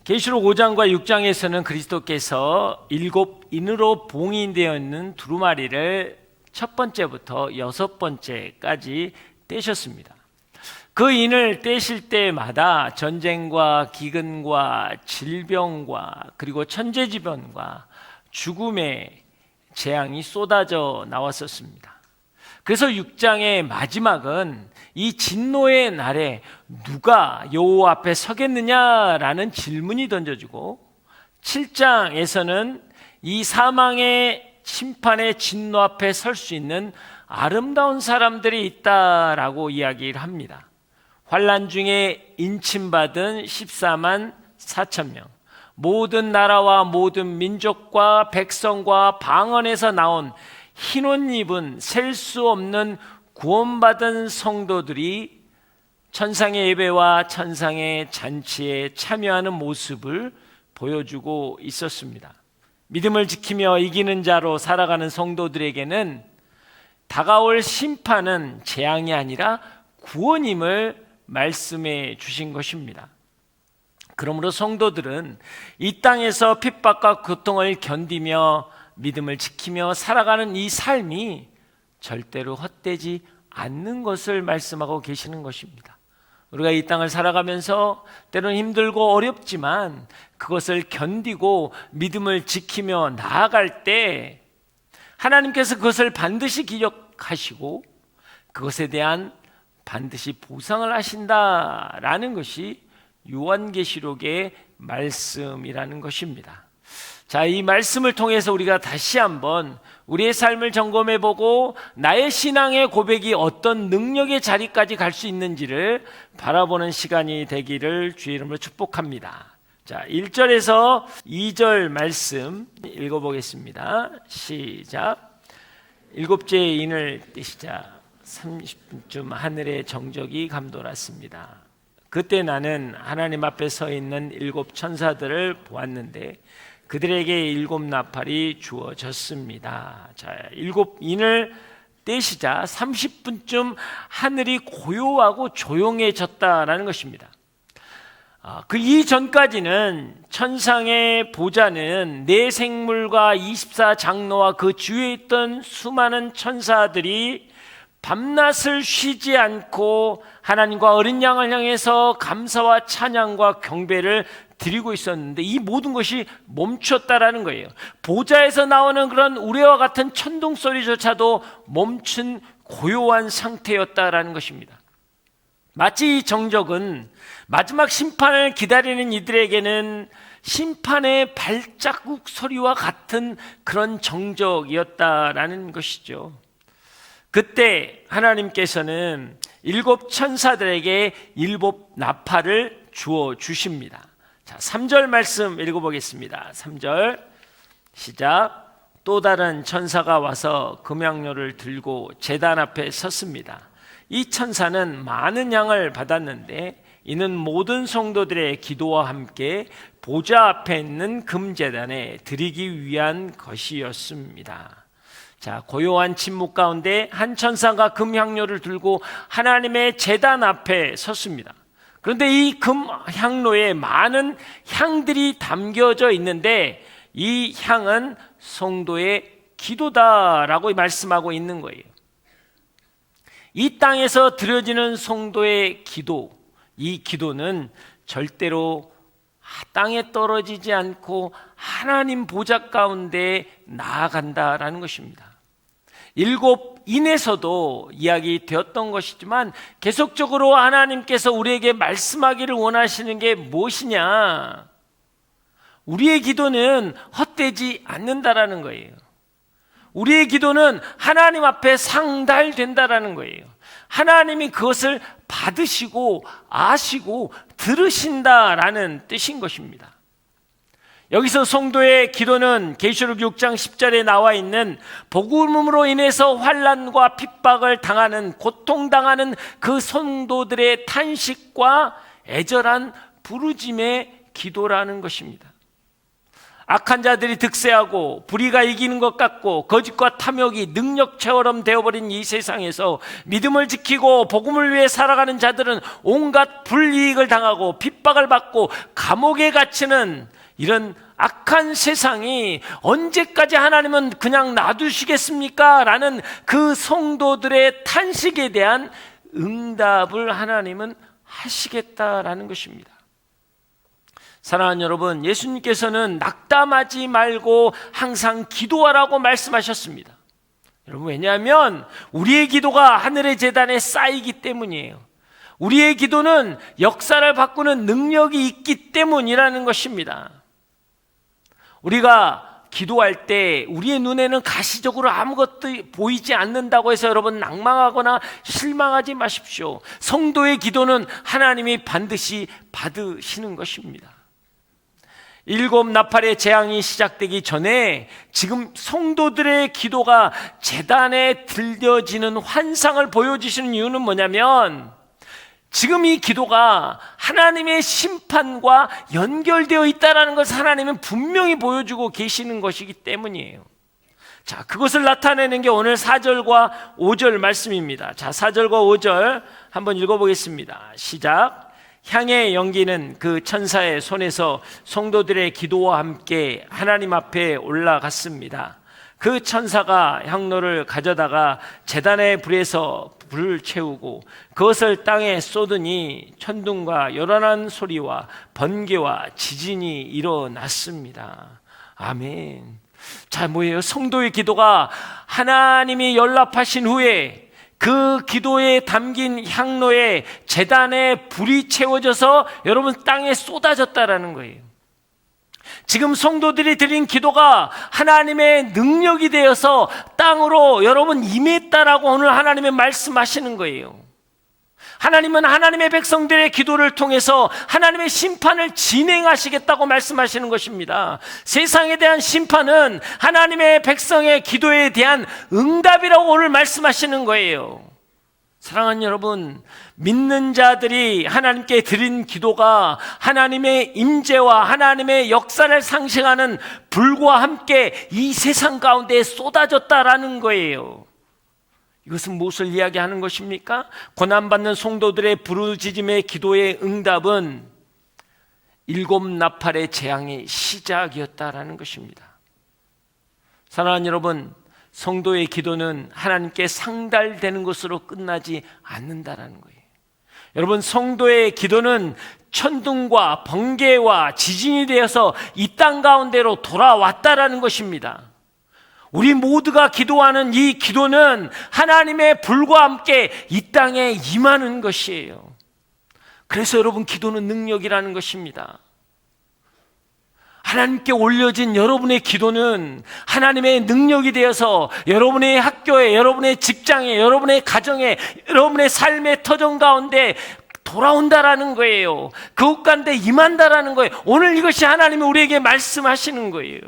계시록 5장과 6장에서는 그리스도께서 7인으로 봉인되어 있는 두루마리를 첫 번째부터 6번째까지 떼셨습니다. 그 인을 떼실 때마다 전쟁과 기근과 질병과 그리고 천재지변과 죽음의 재앙이 쏟아져 나왔었습니다. 그래서 6장의 마지막은 이 진노의 날에 누가 여호와 앞에 서겠느냐라는 질문이 던져지고, 7장에서는 이 사망의 심판의 진노 앞에 설 수 있는 아름다운 사람들이 있다라고 이야기를 합니다. 환난 중에 인침받은 14만 4천 명, 모든 나라와 모든 민족과 백성과 방언에서 나온 흰옷 입은 셀 수 없는 구원받은 성도들이 천상의 예배와 천상의 잔치에 참여하는 모습을 보여주고 있었습니다. 믿음을 지키며 이기는 자로 살아가는 성도들에게는 다가올 심판은 재앙이 아니라 구원임을 말씀해 주신 것입니다. 그러므로 성도들은 이 땅에서 핍박과 고통을 견디며 믿음을 지키며 살아가는 이 삶이 절대로 헛되지 않는 것을 말씀하고 계시는 것입니다. 우리가 이 땅을 살아가면서 때로는 힘들고 어렵지만 그것을 견디고 믿음을 지키며 나아갈 때 하나님께서 그것을 반드시 기억하시고 그것에 대한 반드시 보상을 하신다라는 것이 요한계시록의 말씀이라는 것입니다. 자, 이 말씀을 통해서 우리가 다시 한번 우리의 삶을 점검해보고 나의 신앙의 고백이 어떤 능력의 자리까지 갈 수 있는지를 바라보는 시간이 되기를 주의 이름으로 축복합니다. 자, 1절에서 2절 말씀 읽어보겠습니다. 시작. 일곱째 인을 떼시자 30분쯤 하늘의 정적이 감돌았습니다. 그때 나는 하나님 앞에 서 있는 7 천사들을 보았는데 그들에게 7 나팔이 주어졌습니다. 자, 7 인을 떼시자 30분쯤 하늘이 고요하고 조용해졌다라는 것입니다. 그 이전까지는 천상의 보좌는 네 생물과 24장로와 그 주위에 있던 수많은 천사들이 밤낮을 쉬지 않고 하나님과 어린 양을 향해서 감사와 찬양과 경배를 드리고 있었는데 이 모든 것이 멈췄다라는 거예요. 보좌에서 나오는 그런 우레와 같은 천둥 소리조차도 멈춘 고요한 상태였다라는 것입니다. 마치 이 정적은 마지막 심판을 기다리는 이들에게는 심판의 발자국 소리와 같은 그런 정적이었다라는 것이죠. 그때 하나님께서는 7 천사들에게 7 나팔을 주어 주십니다. 자, 3절 말씀 읽어보겠습니다. 3절 시작. 또 다른 천사가 와서 금향료를 들고 제단 앞에 섰습니다. 이 천사는 많은 양을 받았는데 이는 모든 성도들의 기도와 함께 보좌 앞에 있는 금제단에 드리기 위한 것이었습니다. 자, 고요한 침묵 가운데 한 천사가 금향료를 들고 하나님의 제단 앞에 섰습니다. 그런데 이 금향로에 많은 향들이 담겨져 있는데 이 향은 성도의 기도다라고 말씀하고 있는 거예요. 이 땅에서 드려지는 성도의 기도, 이 기도는 절대로 땅에 떨어지지 않고 하나님 보좌 가운데 나아간다라는 것입니다. 7 인에서도 이야기되었던 것이지만 계속적으로 하나님께서 우리에게 말씀하기를 원하시는 게 무엇이냐? 우리의 기도는 헛되지 않는다라는 거예요. 우리의 기도는 하나님 앞에 상달된다라는 거예요. 하나님이 그것을 받으시고 아시고 들으신다라는 뜻인 것입니다. 여기서 성도의 기도는 계시록 6장 10절에 나와 있는 복음으로 인해서 환난과 핍박을 당하는, 고통당하는 그 성도들의 탄식과 애절한 부르짐의 기도라는 것입니다. 악한 자들이 득세하고 불의가 이기는 것 같고 거짓과 탐욕이 능력처럼 되어버린 이 세상에서 믿음을 지키고 복음을 위해 살아가는 자들은 온갖 불이익을 당하고 핍박을 받고 감옥에 갇히는 이런 악한 세상이 언제까지 하나님은 그냥 놔두시겠습니까? 라는 그 성도들의 탄식에 대한 응답을 하나님은 하시겠다라는 것입니다. 사랑하는 여러분, 예수님께서는 낙담하지 말고 항상 기도하라고 말씀하셨습니다. 여러분, 왜냐하면 우리의 기도가 하늘의 제단에 쌓이기 때문이에요. 우리의 기도는 역사를 바꾸는 능력이 있기 때문이라는 것입니다. 우리가 기도할 때 우리의 눈에는 가시적으로 아무것도 보이지 않는다고 해서 여러분 낭망하거나 실망하지 마십시오. 성도의 기도는 하나님이 반드시 받으시는 것입니다. 7 나팔의 재앙이 시작되기 전에 지금 성도들의 기도가 제단에 들려지는 환상을 보여주시는 이유는 뭐냐면, 지금 이 기도가 하나님의 심판과 연결되어 있다는 것을 하나님은 분명히 보여주고 계시는 것이기 때문이에요. 자, 그것을 나타내는 게 오늘 4절과 5절 말씀입니다. 자, 4절과 5절 한번 읽어보겠습니다. 시작. 향의 연기는 그 천사의 손에서 성도들의 기도와 함께 하나님 앞에 올라갔습니다. 그 천사가 향로를 가져다가 제단의 불에서 불을 채우고 그것을 땅에 쏟으니 천둥과 요란한 소리와 번개와 지진이 일어났습니다. 아멘. 자, 뭐예요? 성도의 기도가 하나님이 연락하신 후에 그 기도에 담긴 향로에 제단에 불이 채워져서 여러분 땅에 쏟아졌다라는 거예요. 지금 성도들이 드린 기도가 하나님의 능력이 되어서 땅으로 여러분 임했다라고 오늘 하나님의 말씀하시는 거예요. 하나님은 하나님의 백성들의 기도를 통해서 하나님의 심판을 진행하시겠다고 말씀하시는 것입니다. 세상에 대한 심판은 하나님의 백성의 기도에 대한 응답이라고 오늘 말씀하시는 거예요. 사랑하는 여러분, 믿는 자들이 하나님께 드린 기도가 하나님의 임재와 하나님의 역사를 상징하는 불과 함께 이 세상 가운데 쏟아졌다라는 거예요. 이것은 무엇을 이야기하는 것입니까? 고난받는 성도들의 부르짖음의 기도의 응답은 7 나팔의 재앙의 시작이었다라는 것입니다. 사랑하는 여러분, 성도의 기도는 하나님께 상달되는 것으로 끝나지 않는다라는 거예요. 여러분, 성도의 기도는 천둥과 번개와 지진이 되어서 이 땅 가운데로 돌아왔다라는 것입니다. 우리 모두가 기도하는 이 기도는 하나님의 불과 함께 이 땅에 임하는 것이에요. 그래서 여러분, 기도는 능력이라는 것입니다. 하나님께 올려진 여러분의 기도는 하나님의 능력이 되어서 여러분의 학교에, 여러분의 직장에, 여러분의 가정에, 여러분의 삶의 터전 가운데 돌아온다라는 거예요. 그것 가운데 임한다라는 거예요. 오늘 이것이 하나님이 우리에게 말씀하시는 거예요.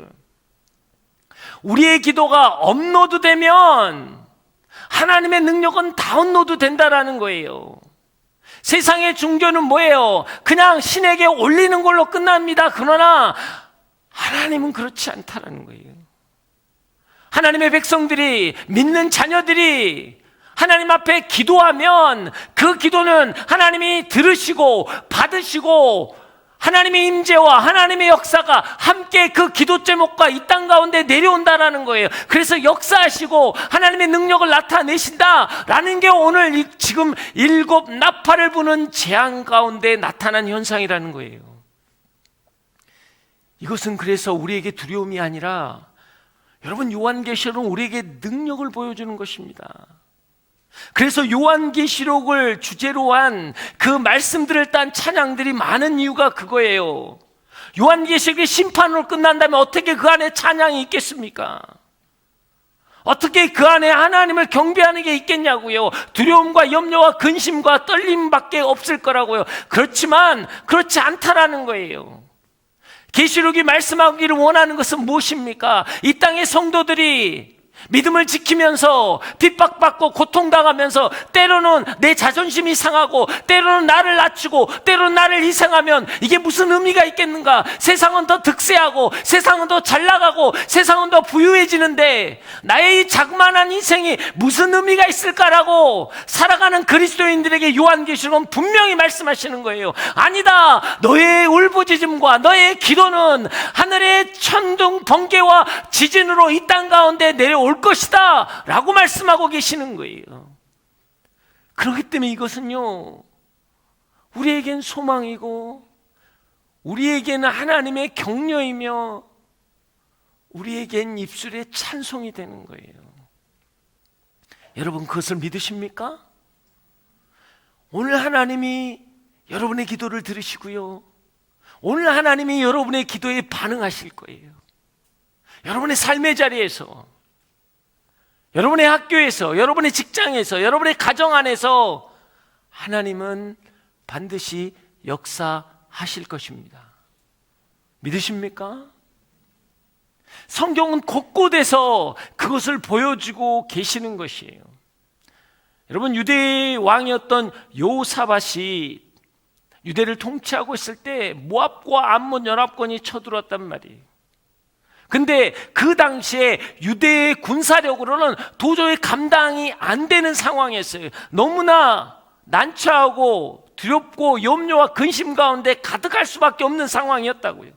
우리의 기도가 업로드 되면 하나님의 능력은 다운로드 된다라는 거예요. 세상의 종교는 뭐예요? 그냥 신에게 올리는 걸로 끝납니다. 그러나 하나님은 그렇지 않다라는 거예요. 하나님의 백성들이, 믿는 자녀들이 하나님 앞에 기도하면 그 기도는 하나님이 들으시고 받으시고 하나님의 임재와 하나님의 역사가 함께 그 기도 제목과 이 땅 가운데 내려온다라는 거예요. 그래서 역사하시고 하나님의 능력을 나타내신다라는 게 오늘 지금 7 나팔을 부는 재앙 가운데 나타난 현상이라는 거예요. 이것은 그래서 우리에게 두려움이 아니라 여러분, 요한계시록은 우리에게 능력을 보여주는 것입니다. 그래서 요한계시록을 주제로 한 그 말씀들을 딴 찬양들이 많은 이유가 그거예요. 요한계시록의 심판으로 끝난다면 어떻게 그 안에 찬양이 있겠습니까? 어떻게 그 안에 하나님을 경배하는 게 있겠냐고요. 두려움과 염려와 근심과 떨림밖에 없을 거라고요. 그렇지만 그렇지 않다라는 거예요. 계시록이 말씀하기를 원하는 것은 무엇입니까? 이 땅의 성도들이 믿음을 지키면서 핍박받고 고통당하면서 때로는 내 자존심이 상하고 때로는 나를 낮추고 때로는 나를 희생하면 이게 무슨 의미가 있겠는가? 세상은 더 득세하고 세상은 더 잘나가고 세상은 더 부유해지는데 나의 이 자그마한 인생이 무슨 의미가 있을까라고 살아가는 그리스도인들에게 요한계시록은 분명히 말씀하시는 거예요. 아니다. 너의 울부짖음과 너의 기도는 하늘의 천둥 번개와 지진으로 이 땅 가운데 내려올 것이다 라고 말씀하고 계시는 거예요. 그렇기 때문에 이것은요, 우리에겐 소망이고 우리에게는 하나님의 격려이며 우리에겐 입술의 찬송이 되는 거예요. 여러분, 그것을 믿으십니까? 오늘 하나님이 여러분의 기도를 들으시고요, 오늘 하나님이 여러분의 기도에 반응하실 거예요. 여러분의 삶의 자리에서, 여러분의 학교에서, 여러분의 직장에서, 여러분의 가정 안에서 하나님은 반드시 역사하실 것입니다. 믿으십니까? 성경은 곳곳에서 그것을 보여주고 계시는 것이에요. 여러분, 유대의 왕이었던 여호사밧이 유대를 통치하고 있을 때 모압과 암몬 연합군이 쳐들어왔단 말이에요. 근데 그 당시에 유대의 군사력으로는 도저히 감당이 안 되는 상황이었어요. 너무나 난처하고 두렵고 염려와 근심 가운데 가득할 수밖에 없는 상황이었다고요.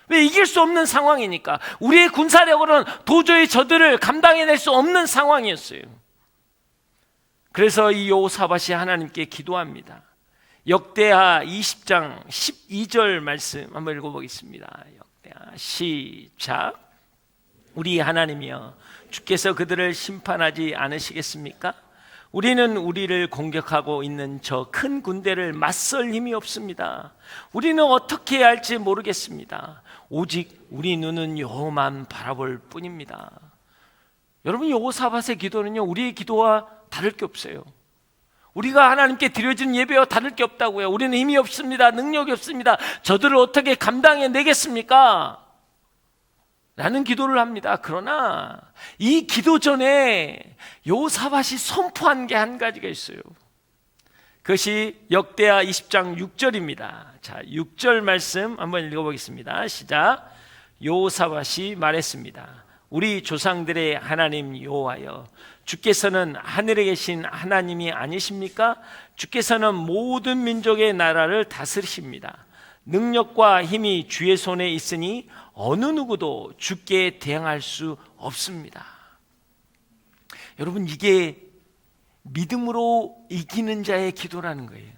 왜? 이길 수 없는 상황이니까. 우리의 군사력으로는 도저히 저들을 감당해낼 수 없는 상황이었어요. 그래서 이 여호사밧이 하나님께 기도합니다. 역대하 20장 12절 말씀 한번 읽어보겠습니다. 역대하 시작. 우리 하나님이여, 주께서 그들을 심판하지 않으시겠습니까? 우리는 우리를 공격하고 있는 저 큰 군대를 맞설 힘이 없습니다. 우리는 어떻게 해야 할지 모르겠습니다. 오직 우리 눈은 여호만 바라볼 뿐입니다. 여러분, 여호사밧의 기도는요, 우리의 기도와 다를 게 없어요. 우리가 하나님께 드려진 예배와 다를 게 없다고요. 우리는 힘이 없습니다. 능력이 없습니다. 저들을 어떻게 감당해내겠습니까? 라는 기도를 합니다. 그러나 이 기도 전에 여호사밧이 선포한 게 한 가지가 있어요. 그것이 역대하 20장 6절입니다. 자, 6절 말씀 한번 읽어보겠습니다. 시작. 여호사밧이 말했습니다. 우리 조상들의 하나님 여호와여, 주께서는 하늘에 계신 하나님이 아니십니까? 주께서는 모든 민족의 나라를 다스리십니다. 능력과 힘이 주의 손에 있으니 어느 누구도 주께 대항할 수 없습니다. 여러분, 이게 믿음으로 이기는 자의 기도라는 거예요.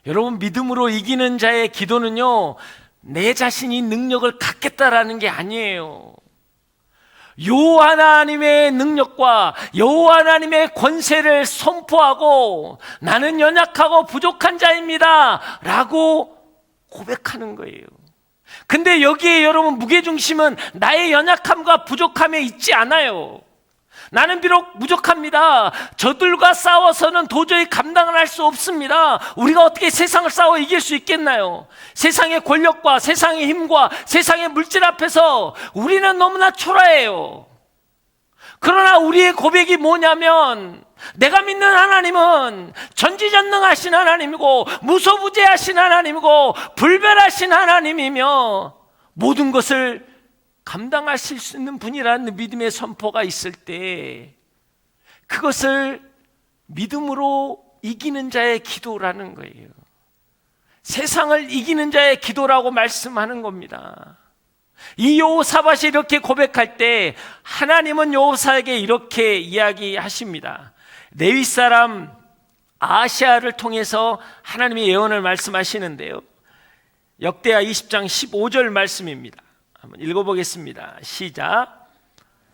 여러분, 믿음으로 이기는 자의 기도는요, 내 자신이 능력을 갖겠다라는 게 아니에요. 여호와 하나님의 능력과 여호와 하나님의 권세를 선포하고 나는 연약하고 부족한 자입니다 라고 고백하는 거예요. 근데 여기에 여러분, 무게중심은 나의 연약함과 부족함에 있지 않아요. 나는 비록 부족합니다. 저들과 싸워서는 도저히 감당을 할 수 없습니다. 우리가 어떻게 세상을 싸워 이길 수 있겠나요? 세상의 권력과 세상의 힘과 세상의 물질 앞에서 우리는 너무나 초라해요. 그러나 우리의 고백이 뭐냐면, 내가 믿는 하나님은 전지전능하신 하나님이고 무소부재하신 하나님이고 불변하신 하나님이며 모든 것을 감당하실 수 있는 분이라는 믿음의 선포가 있을 때, 그것을 믿음으로 이기는 자의 기도라는 거예요. 세상을 이기는 자의 기도라고 말씀하는 겁니다. 이 여호사밧이 이렇게 고백할 때 하나님은 여호사에게 이렇게 이야기하십니다. 레위 사람 아하시야를 통해서 하나님의 예언을 말씀하시는데요, 역대하 20장 15절 말씀입니다. 한번 읽어보겠습니다. 시작.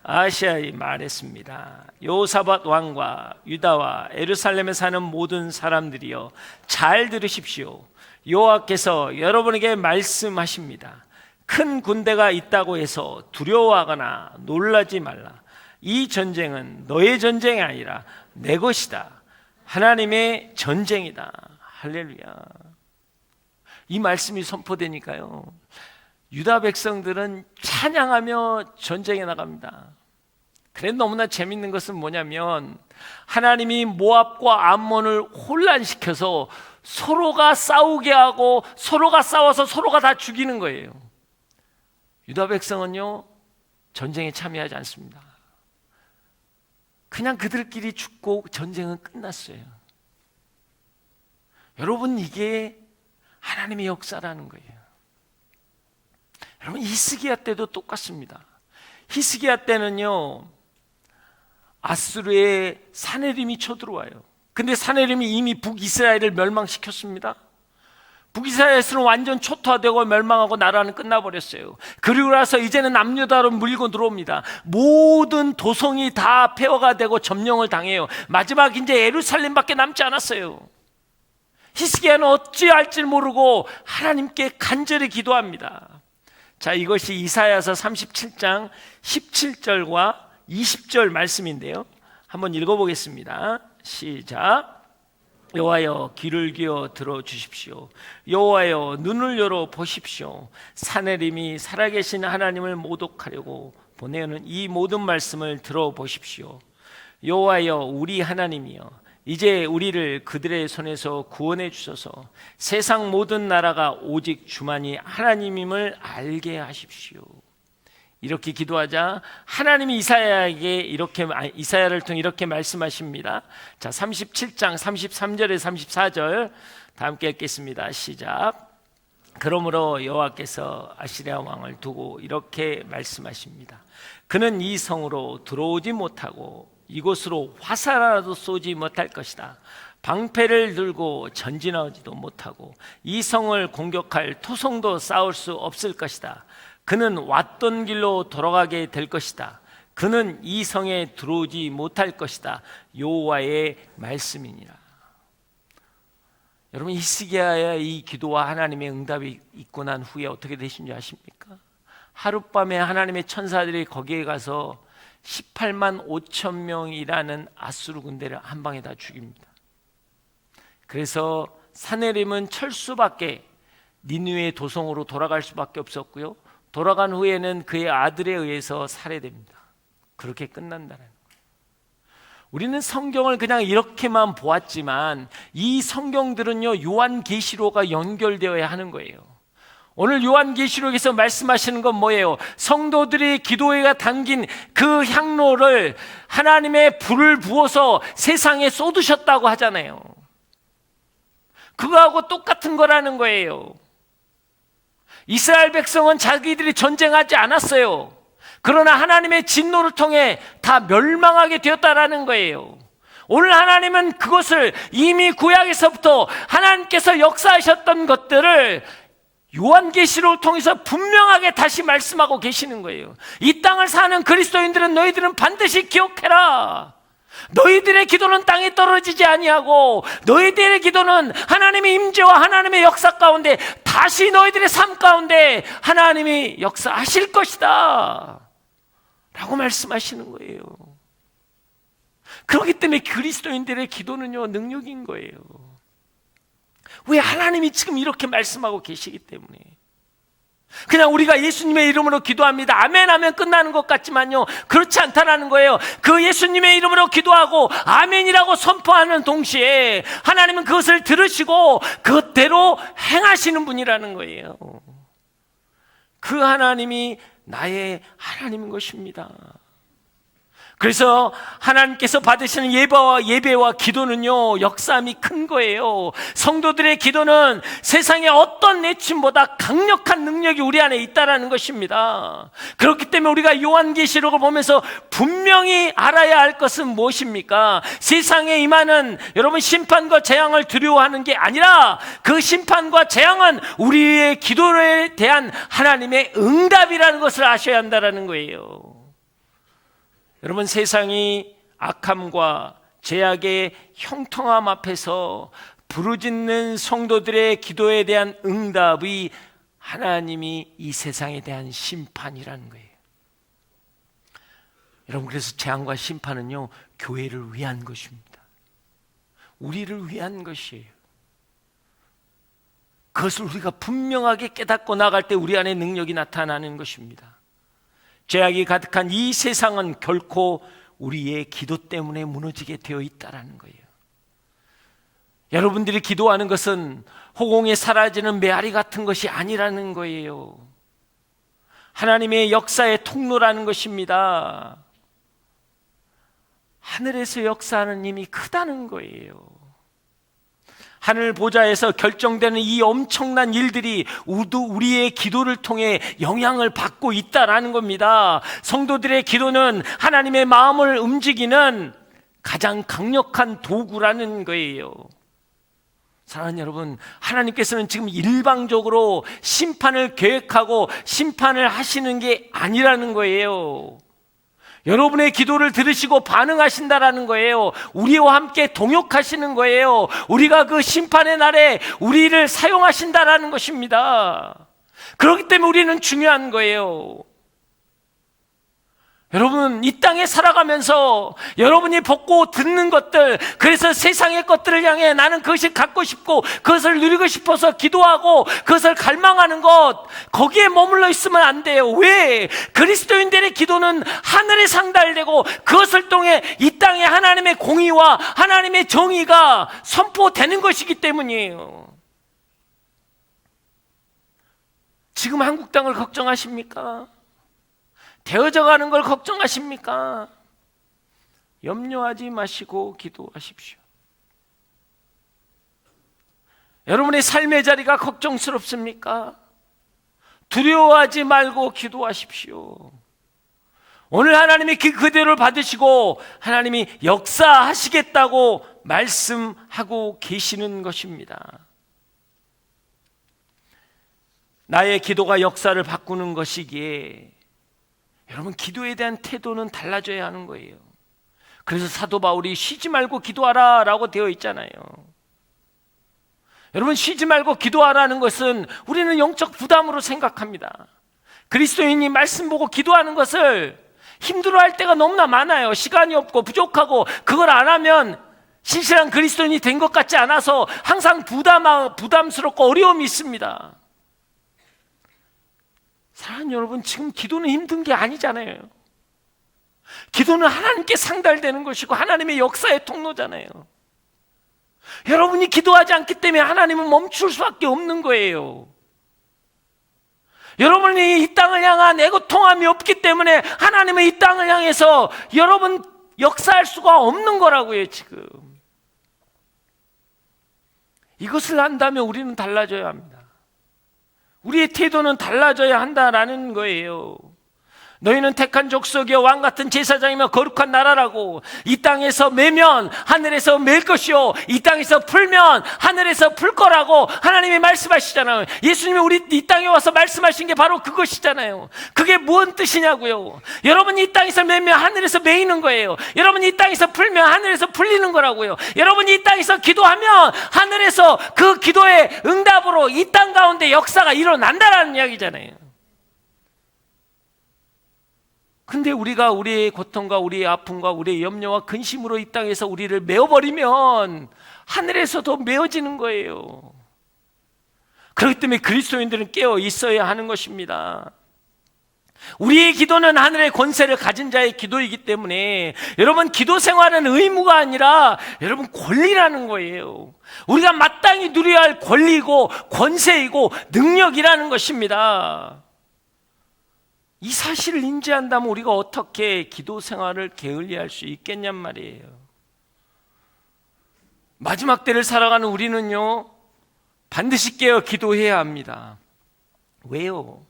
아하시야이 말했습니다. 여호사밧 왕과 유다와 예루살렘에 사는 모든 사람들이여, 잘 들으십시오. 여호와께서 여러분에게 말씀하십니다. 큰 군대가 있다고 해서 두려워하거나 놀라지 말라. 이 전쟁은 너의 전쟁이 아니라 내 것이다. 하나님의 전쟁이다. 할렐루야. 이 말씀이 선포되니까요, 유다 백성들은 찬양하며 전쟁에 나갑니다. 그래 너무나 재밌는 것은 뭐냐면 하나님이 모압과 암몬을 혼란시켜서 서로가 싸우게 하고 서로가 싸워서 서로가 다 죽이는 거예요. 유다 백성은요 전쟁에 참여하지 않습니다. 그냥 그들끼리 죽고 전쟁은 끝났어요. 여러분, 이게 하나님의 역사라는 거예요. 여러분, 히스기야 때도 똑같습니다. 히스기야 때는요 아수르의 사네림이 쳐들어와요. 근데 사네림이 이미 북이스라엘을 멸망시켰습니다. 북이스라엘은 완전 초토화되고 멸망하고 나라는 끝나버렸어요. 그리고 나서 이제는 남유다로 물고 들어옵니다. 모든 도성이 다 폐허가 되고 점령을 당해요. 마지막 이제 예루살렘밖에 남지 않았어요. 히스기야는 어찌할지 모르고 하나님께 간절히 기도합니다. 자, 이것이 이사야서 37장 17절과 20절 말씀인데요, 한번 읽어보겠습니다. 시작. 여호와여, 귀를 기어 들어주십시오. 여호와여, 눈을 열어 보십시오. 사내림이 살아계신 하나님을 모독하려고 보내는 이 모든 말씀을 들어보십시오. 여호와여, 우리 하나님이여, 이제 우리를 그들의 손에서 구원해 주소서. 세상 모든 나라가 오직 주만이 하나님임을 알게 하십시오. 이렇게 기도하자 하나님이 이사야를 통해 이렇게 말씀하십니다. 자, 37장 33절에 34절 다 함께 읽겠습니다. 시작. 그러므로 여호와께서 아시리아 왕을 두고 이렇게 말씀하십니다. 그는 이 성으로 들어오지 못하고 이곳으로 화살이라도 쏘지 못할 것이다. 방패를 들고 전진하지도 못하고 이 성을 공격할 토성도 싸울 수 없을 것이다. 그는 왔던 길로 돌아가게 될 것이다. 그는 이 성에 들어오지 못할 것이다. 여호와의 말씀이니라. 여러분, 히스기야의 이 기도와 하나님의 응답이 있고 난 후에 어떻게 되신지 아십니까? 하룻밤에 하나님의 천사들이 거기에 가서 18만 5천 명이라는 아수르 군대를 한 방에 다 죽입니다. 그래서 사네림은 철수밖에, 니느웨 도성으로 돌아갈 수밖에 없었고요, 돌아간 후에는 그의 아들에 의해서 살해됩니다. 그렇게 끝난다는 거예요. 우리는 성경을 그냥 이렇게만 보았지만 이 성경들은요 요한계시록과 연결되어야 하는 거예요. 오늘 요한계시록에서 말씀하시는 건 뭐예요? 성도들이 기도회가 담긴 그 향로를 하나님의 불을 부어서 세상에 쏟으셨다고 하잖아요. 그거하고 똑같은 거라는 거예요. 이스라엘 백성은 자기들이 전쟁하지 않았어요. 그러나 하나님의 진노를 통해 다 멸망하게 되었다라는 거예요. 오늘 하나님은 그것을 이미 구약에서부터 하나님께서 역사하셨던 것들을 요한계시록을 통해서 분명하게 다시 말씀하고 계시는 거예요. 이 땅을 사는 그리스도인들은 너희들은 반드시 기억해라. 너희들의 기도는 땅에 떨어지지 아니하고 너희들의 기도는 하나님의 임재와 하나님의 역사 가운데 다시 너희들의 삶 가운데 하나님이 역사하실 것이다 라고 말씀하시는 거예요. 그렇기 때문에 그리스도인들의 기도는요 능력인 거예요. 왜? 하나님이 지금 이렇게 말씀하고 계시기 때문에. 그냥 우리가 예수님의 이름으로 기도합니다, 아멘 하면 끝나는 것 같지만요 그렇지 않다라는 거예요. 그 예수님의 이름으로 기도하고 아멘이라고 선포하는 동시에 하나님은 그것을 들으시고 그대로 행하시는 분이라는 거예요. 그 하나님이 나의 하나님인 것입니다. 그래서 하나님께서 받으시는 예배와 기도는요 역사함이 큰 거예요. 성도들의 기도는 세상의 어떤 내침보다 강력한 능력이 우리 안에 있다라는 것입니다. 그렇기 때문에 우리가 요한계시록을 보면서 분명히 알아야 할 것은 무엇입니까? 세상에 임하는 여러분 심판과 재앙을 두려워하는 게 아니라 그 심판과 재앙은 우리의 기도에 대한 하나님의 응답이라는 것을 아셔야 한다는 거예요. 여러분, 세상이 악함과 죄악의 형통함 앞에서 부르짖는 성도들의 기도에 대한 응답이 하나님이 이 세상에 대한 심판이라는 거예요. 여러분, 그래서 재앙과 심판은요 교회를 위한 것입니다. 우리를 위한 것이에요. 그것을 우리가 분명하게 깨닫고 나갈 때 우리 안에 능력이 나타나는 것입니다. 죄악이 가득한 이 세상은 결코 우리의 기도 때문에 무너지게 되어 있다는 거예요. 여러분들이 기도하는 것은 호공에 사라지는 메아리 같은 것이 아니라는 거예요. 하나님의 역사의 통로라는 것입니다. 하늘에서 역사하는 힘이 크다는 거예요. 하늘 보좌에서 결정되는 이 엄청난 일들이 우리의 기도를 통해 영향을 받고 있다는 겁니다. 성도들의 기도는 하나님의 마음을 움직이는 가장 강력한 도구라는 거예요. 사랑하는 여러분, 하나님께서는 지금 일방적으로 심판을 계획하고 심판을 하시는 게 아니라는 거예요. 여러분의 기도를 들으시고 반응하신다라는 거예요. 우리와 함께 동역하시는 거예요. 우리가 그 심판의 날에 우리를 사용하신다라는 것입니다. 그렇기 때문에 우리는 중요한 거예요. 여러분, 이 땅에 살아가면서 여러분이 벗고 듣는 것들, 그래서 세상의 것들을 향해 나는 그것이 갖고 싶고 그것을 누리고 싶어서 기도하고 그것을 갈망하는 것, 거기에 머물러 있으면 안 돼요. 왜? 그리스도인들의 기도는 하늘에 상달되고 그것을 통해 이 땅에 하나님의 공의와 하나님의 정의가 선포되는 것이기 때문이에요. 지금 한국 땅을 걱정하십니까? 되어져 가는 걸 걱정하십니까? 염려하지 마시고 기도하십시오. 여러분의 삶의 자리가 걱정스럽습니까? 두려워하지 말고 기도하십시오. 오늘 하나님이 그 그대로를 받으시고 하나님이 역사하시겠다고 말씀하고 계시는 것입니다. 나의 기도가 역사를 바꾸는 것이기에 여러분, 기도에 대한 태도는 달라져야 하는 거예요. 그래서 사도 바울이 쉬지 말고 기도하라 라고 되어 있잖아요. 여러분, 쉬지 말고 기도하라는 것은 우리는 영적 부담으로 생각합니다. 그리스도인이 말씀 보고 기도하는 것을 힘들어할 때가 너무나 많아요. 시간이 없고 부족하고 그걸 안 하면 신실한 그리스도인이 된 것 같지 않아서 항상 부담스럽고 어려움이 있습니다. 사랑하는 여러분, 지금 기도는 힘든 게 아니잖아요. 기도는 하나님께 상달되는 것이고 하나님의 역사의 통로잖아요. 여러분이 기도하지 않기 때문에 하나님은 멈출 수밖에 없는 거예요. 여러분이 이 땅을 향한 애고통함이 없기 때문에 하나님은 이 땅을 향해서 여러분 역사할 수가 없는 거라고요. 지금 이것을 한다면 우리는 달라져야 합니다. 우리의 태도는 달라져야 한다라는 거예요. 너희는 택한 족속이여 왕 같은 제사장이며 거룩한 나라라고. 이 땅에서 매면 하늘에서 맬 것이요, 이 땅에서 풀면 하늘에서 풀 거라고 하나님이 말씀하시잖아요. 예수님이 우리 이 땅에 와서 말씀하신 게 바로 그것이잖아요. 그게 무슨 뜻이냐고요. 여러분이 이 땅에서 매면 하늘에서 매이는 거예요. 여러분이 이 땅에서 풀면 하늘에서 풀리는 거라고요. 여러분이 이 땅에서 기도하면 하늘에서 그 기도의 응답으로 이 땅 가운데 역사가 일어난다라는 이야기잖아요. 근데 우리가 우리의 고통과 우리의 아픔과 우리의 염려와 근심으로 이 땅에서 우리를 메어버리면 하늘에서도 메어지는 거예요. 그렇기 때문에 그리스도인들은 깨어 있어야 하는 것입니다. 우리의 기도는 하늘의 권세를 가진 자의 기도이기 때문에 여러분, 기도 생활은 의무가 아니라 여러분 권리라는 거예요. 우리가 마땅히 누려야 할 권리고 권세이고 능력이라는 것입니다. 이 사실을 인지한다면 우리가 어떻게 기도 생활을 게을리할 수 있겠냔 말이에요. 마지막 때를 살아가는 우리는요, 반드시 깨어 기도해야 합니다. 왜요?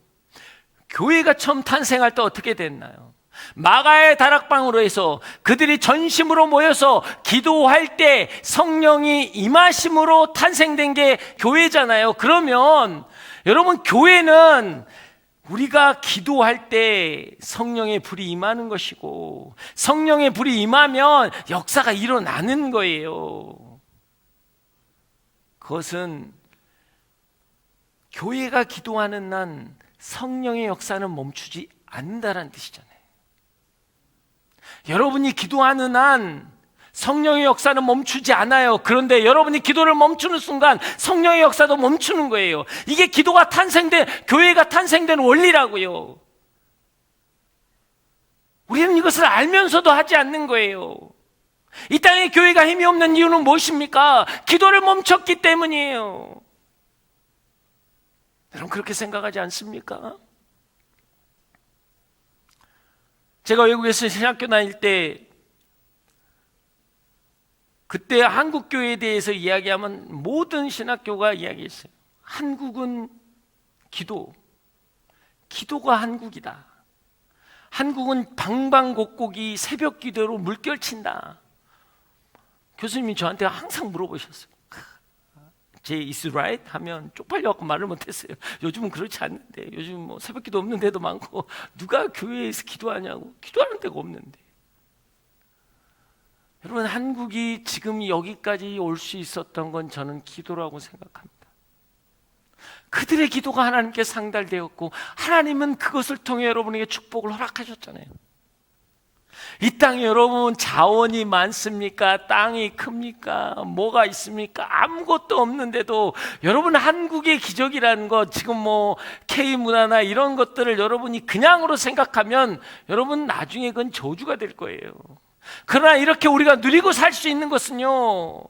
교회가 처음 탄생할 때 어떻게 됐나요? 마가의 다락방으로 해서 그들이 전심으로 모여서 기도할 때 성령이 임하심으로 탄생된 게 교회잖아요. 그러면 여러분, 교회는 우리가 기도할 때 성령의 불이 임하는 것이고 성령의 불이 임하면 역사가 일어나는 거예요. 그것은 교회가 기도하는 한 성령의 역사는 멈추지 않는다는 뜻이잖아요. 여러분이 기도하는 한 성령의 역사는 멈추지 않아요. 그런데 여러분이 기도를 멈추는 순간 성령의 역사도 멈추는 거예요. 이게 기도가 탄생된, 교회가 탄생된 원리라고요. 우리는 이것을 알면서도 하지 않는 거예요. 이 땅에 교회가 힘이 없는 이유는 무엇입니까? 기도를 멈췄기 때문이에요. 여러분 그렇게 생각하지 않습니까? 제가 외국에서 신학교 다닐 때 그때 한국 교회에 대해서 이야기하면 모든 신학교가 이야기했어요. 한국은 기도가 한국이다. 한국은 방방곡곡이 새벽 기도로 물결친다. 교수님이 저한테 항상 물어보셨어요. 제 is right? 하면 쪽팔려갖고 말을 못했어요. 요즘은 그렇지 않는데, 요즘 뭐 새벽 기도 없는 데도 많고 누가 교회에서 기도하냐고. 기도하는 데가 없는데. 여러분 한국이 지금 여기까지 올 수 있었던 건 저는 기도라고 생각합니다. 그들의 기도가 하나님께 상달되었고 하나님은 그것을 통해 여러분에게 축복을 허락하셨잖아요. 이 땅에 여러분 자원이 많습니까? 땅이 큽니까? 뭐가 있습니까? 아무것도 없는데도 여러분 한국의 기적이라는 것, 지금 뭐 K문화나 이런 것들을 여러분이 그냥으로 생각하면 여러분 나중에 그건 저주가 될 거예요. 그러나 이렇게 우리가 누리고 살 수 있는 것은요,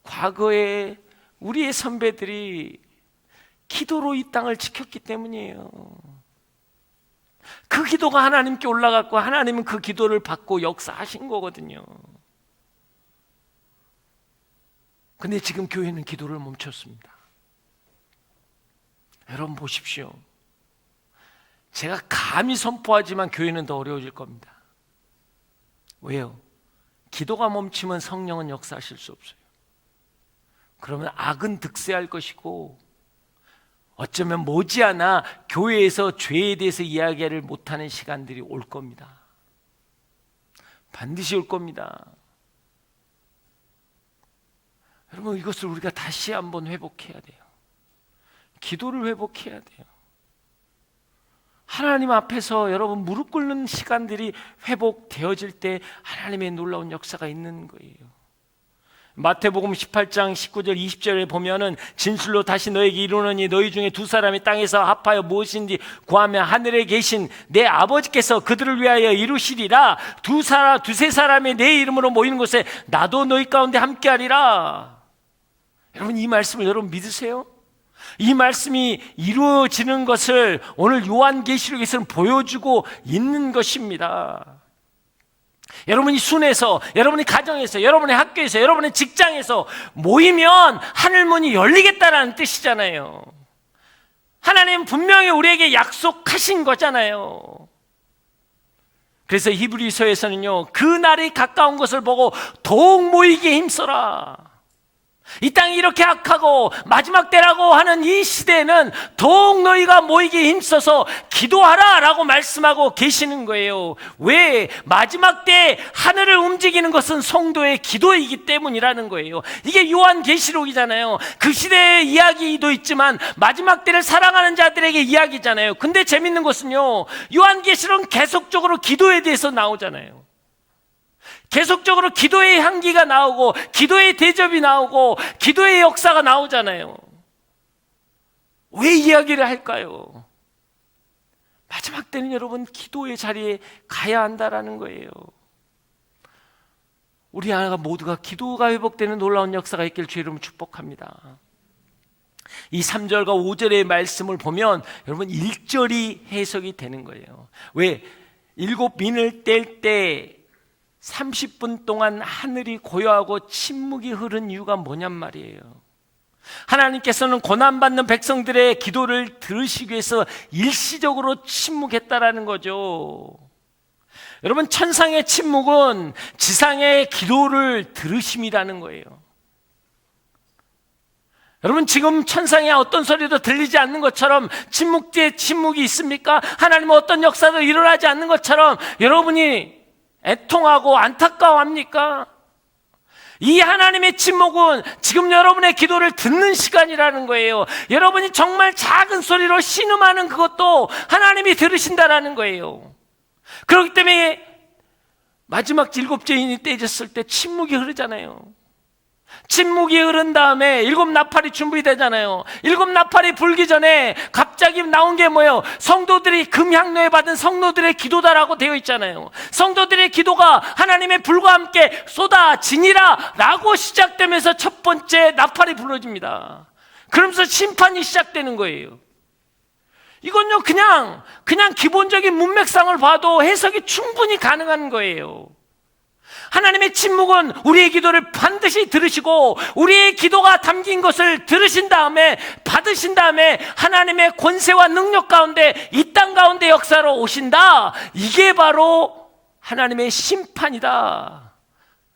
과거에 우리의 선배들이 기도로 이 땅을 지켰기 때문이에요. 그 기도가 하나님께 올라갔고 하나님은 그 기도를 받고 역사하신 거거든요. 근데 지금 교회는 기도를 멈췄습니다. 여러분 보십시오. 제가 감히 선포하지만 교회는 더 어려워질 겁니다. 왜요? 기도가 멈추면 성령은 역사하실 수 없어요. 그러면 악은 득세할 것이고 어쩌면 머지않아 교회에서 죄에 대해서 이야기를 못하는 시간들이 올 겁니다. 반드시 올 겁니다. 여러분 이것을 우리가 다시 한번 회복해야 돼요. 기도를 회복해야 돼요. 하나님 앞에서 여러분 무릎 꿇는 시간들이 회복되어질 때 하나님의 놀라운 역사가 있는 거예요. 마태복음 18장 19절 20절에 보면은 진실로 다시 너에게 이르노니 너희 중에 두 사람이 땅에서 합하여 무엇인지 구하면 하늘에 계신 내 아버지께서 그들을 위하여 이루시리라. 두세 사람이 내 이름으로 모이는 곳에 나도 너희 가운데 함께하리라. 여러분 이 말씀을 여러분 믿으세요? 이 말씀이 이루어지는 것을 오늘 요한계시록에서는 보여주고 있는 것입니다. 여러분이 순에서, 여러분이 가정에서, 여러분의 학교에서, 여러분의 직장에서 모이면 하늘문이 열리겠다라는 뜻이잖아요. 하나님은 분명히 우리에게 약속하신 거잖아요. 그래서 히브리서에서는요, 그 날이 가까운 것을 보고 더욱 모이기에 힘써라. 이 땅이 이렇게 악하고 마지막 때라고 하는 이 시대에는 더욱 너희가 모이기에 힘써서 기도하라 라고 말씀하고 계시는 거예요. 왜? 마지막 때 하늘을 움직이는 것은 성도의 기도이기 때문이라는 거예요. 이게 요한계시록이잖아요. 그 시대의 이야기도 있지만 마지막 때를 사랑하는 자들에게 이야기잖아요. 근데 재밌는 것은요, 요한계시록은 계속적으로 기도에 대해서 나오잖아요. 계속적으로 기도의 향기가 나오고 기도의 대접이 나오고 기도의 역사가 나오잖아요. 왜 이야기를 할까요? 마지막 때는 여러분 기도의 자리에 가야 한다라는 거예요. 우리 하나가 모두가 기도가 회복되는 놀라운 역사가 있길 주의 이름으로 축복합니다. 이 3절과 5절의 말씀을 보면 여러분 1절이 해석이 되는 거예요. 왜? 7민을 뗄 때 30분 동안 하늘이 고요하고 침묵이 흐른 이유가 뭐냔 말이에요. 하나님께서는 고난받는 백성들의 기도를 들으시기 위해서 일시적으로 침묵했다라는 거죠. 여러분 천상의 침묵은 지상의 기도를 들으심이라는 거예요. 여러분 지금 천상에 어떤 소리도 들리지 않는 것처럼 침묵 뒤에 침묵이 있습니까? 하나님은 어떤 역사도 일어나지 않는 것처럼 여러분이 애통하고 안타까워합니까? 이 하나님의 침묵은 지금 여러분의 기도를 듣는 시간이라는 거예요. 여러분이 정말 작은 소리로 신음하는 그것도 하나님이 들으신다라는 거예요. 그렇기 때문에 마지막 7째 인이 떼졌을 때 침묵이 흐르잖아요. 침묵이 흐른 다음에 7나팔이 준비되잖아요. 7나팔이 불기 전에 갑자기 나온 게 뭐예요? 성도들이 금향로에 받은 성도들의 기도다라고 되어 있잖아요. 성도들의 기도가 하나님의 불과 함께 쏟아지니라 라고 시작되면서 첫 번째 나팔이 불어집니다. 그러면서 심판이 시작되는 거예요. 이건요 그냥 기본적인 문맥상을 봐도 해석이 충분히 가능한 거예요. 하나님의 침묵은 우리의 기도를 반드시 들으시고 우리의 기도가 담긴 것을 들으신 다음에 받으신 다음에 하나님의 권세와 능력 가운데 이 땅 가운데 역사로 오신다. 이게 바로 하나님의 심판이다.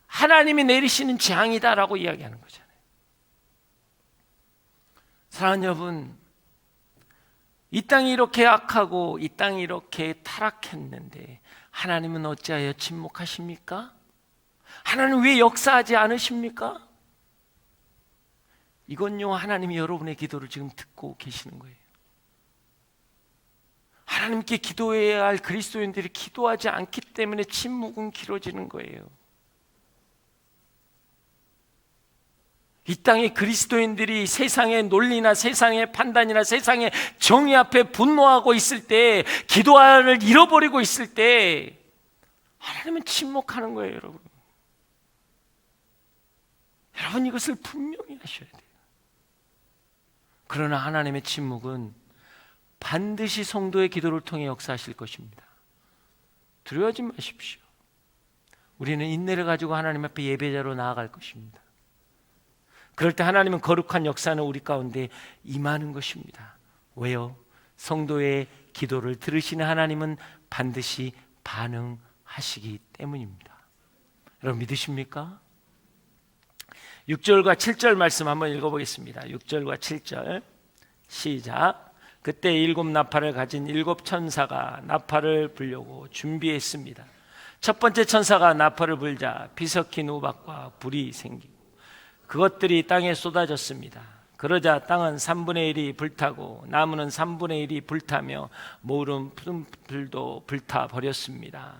하나님이 내리시는 재앙이다라고 이야기하는 거잖아요. 사랑하는 여러분, 이 땅이 이렇게 악하고 이 땅이 이렇게 타락했는데 하나님은 어찌하여 침묵하십니까? 하나님 왜 역사하지 않으십니까? 이건요 하나님이 여러분의 기도를 지금 듣고 계시는 거예요. 하나님께 기도해야 할 그리스도인들이 기도하지 않기 때문에 침묵은 길어지는 거예요. 이 땅의 그리스도인들이 세상의 논리나 세상의 판단이나 세상의 정의 앞에 분노하고 있을 때, 기도를 잃어버리고 있을 때 하나님은 침묵하는 거예요. 여러분 이것을 분명히 하셔야 돼요. 그러나 하나님의 침묵은 반드시 성도의 기도를 통해 역사하실 것입니다. 두려워하지 마십시오. 우리는 인내를 가지고 하나님 앞에 예배자로 나아갈 것입니다. 그럴 때 하나님은 거룩한 역사는 우리 가운데 임하는 것입니다. 왜요? 성도의 기도를 들으시는 하나님은 반드시 반응하시기 때문입니다. 여러분 믿으십니까? 6절과 7절 말씀 한번 읽어보겠습니다. 6절과 7절 시작. 그때 7나팔을 가진 7천사가 나팔을 불려고 준비했습니다. 첫 번째 천사가 나팔을 불자 비 섞인 우박과 불이 생기고 그것들이 땅에 쏟아졌습니다. 그러자 땅은 3분의 1이 불타고 나무는 3분의 1이 불타며 모든 풀도 불타 버렸습니다.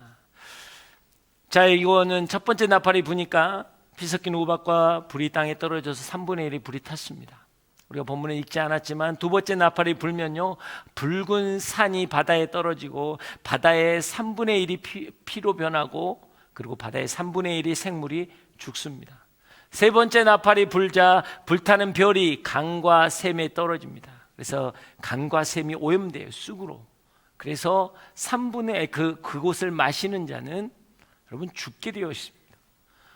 자, 이거는 첫 번째 나팔이 부니까 비 섞인 우박과 불이 땅에 떨어져서 3분의 1이 불이 탔습니다. 우리가 본문에 읽지 않았지만 두 번째 나팔이 불면요 붉은 산이 바다에 떨어지고 바다의 3분의 1이 피로 변하고 그리고 바다의 3분의 1이 생물이 죽습니다. 세 번째 나팔이 불자 불타는 별이 강과 샘에 떨어집니다. 그래서 강과 샘이 오염돼요, 쑥으로. 그래서 3분의 그곳을 마시는 자는 여러분 죽게 되어 있습니다.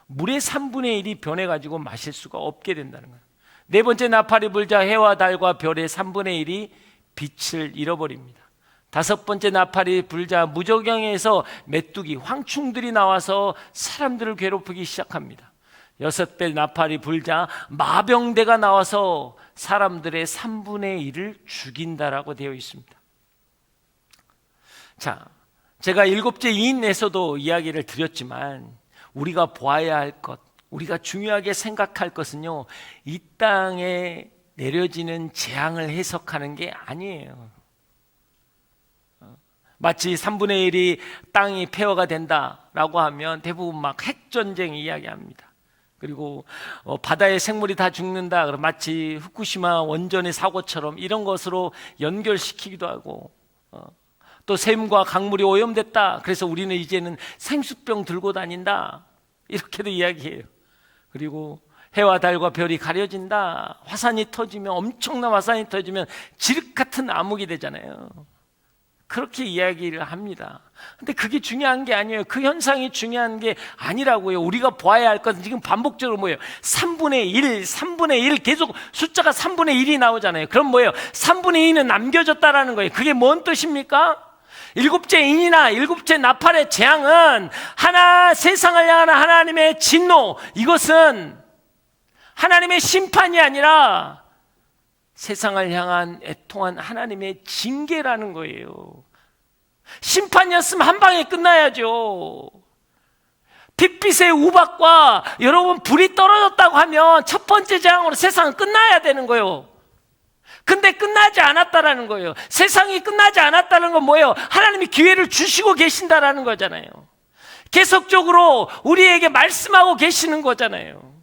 물의 3분의 1이 변해가지고 마실 수가 없게 된다는 거예요. 네 번째 나팔이 불자 해와 달과 별의 3분의 1이 빛을 잃어버립니다. 다섯 번째 나팔이 불자 무저경에서 메뚜기, 황충들이 나와서 사람들을 괴롭히기 시작합니다. 여섯 배 나팔이 불자 마병대가 나와서 사람들의 3분의 1을 죽인다라고 되어 있습니다. 자, 제가 일곱째 이인에서도 이야기를 드렸지만 우리가 보아야 할 것, 우리가 중요하게 생각할 것은요 이 땅에 내려지는 재앙을 해석하는 게 아니에요. 마치 3분의 1이 땅이 폐허가 된다라고 하면 대부분 막 핵전쟁 이야기합니다. 그리고 바다의 생물이 다 죽는다 그럼 마치 후쿠시마 원전의 사고처럼 이런 것으로 연결시키기도 하고 또 샘과 강물이 오염됐다 그래서 우리는 이제는 생수병 들고 다닌다 이렇게도 이야기해요. 그리고 해와 달과 별이 가려진다, 화산이 터지면 엄청난 화산이 터지면 지륵 같은 암흑이 되잖아요. 그렇게 이야기를 합니다. 근데 그게 중요한 게 아니에요. 그 현상이 중요한 게 아니라고요. 우리가 보아야 할 것은 지금 반복적으로 뭐예요? 3분의 1, 3분의 1 계속 숫자가 3분의 1이 나오잖아요. 그럼 뭐예요? 3분의 2는 남겨졌다라는 거예요. 그게 뭔 뜻입니까? 일곱째 인이나 일곱째 나팔의 재앙은 세상을 향한 하나님의 진노, 이것은 하나님의 심판이 아니라 세상을 향한 애통한 하나님의 징계라는 거예요. 심판이었으면 한 방에 끝나야죠. 빛빛의 우박과 여러분 불이 떨어졌다고 하면 첫 번째 재앙으로 세상은 끝나야 되는 거예요. 근데 끝나지 않았다라는 거예요. 세상이 끝나지 않았다는 건 뭐예요? 하나님이 기회를 주시고 계신다라는 거잖아요. 계속적으로 우리에게 말씀하고 계시는 거잖아요.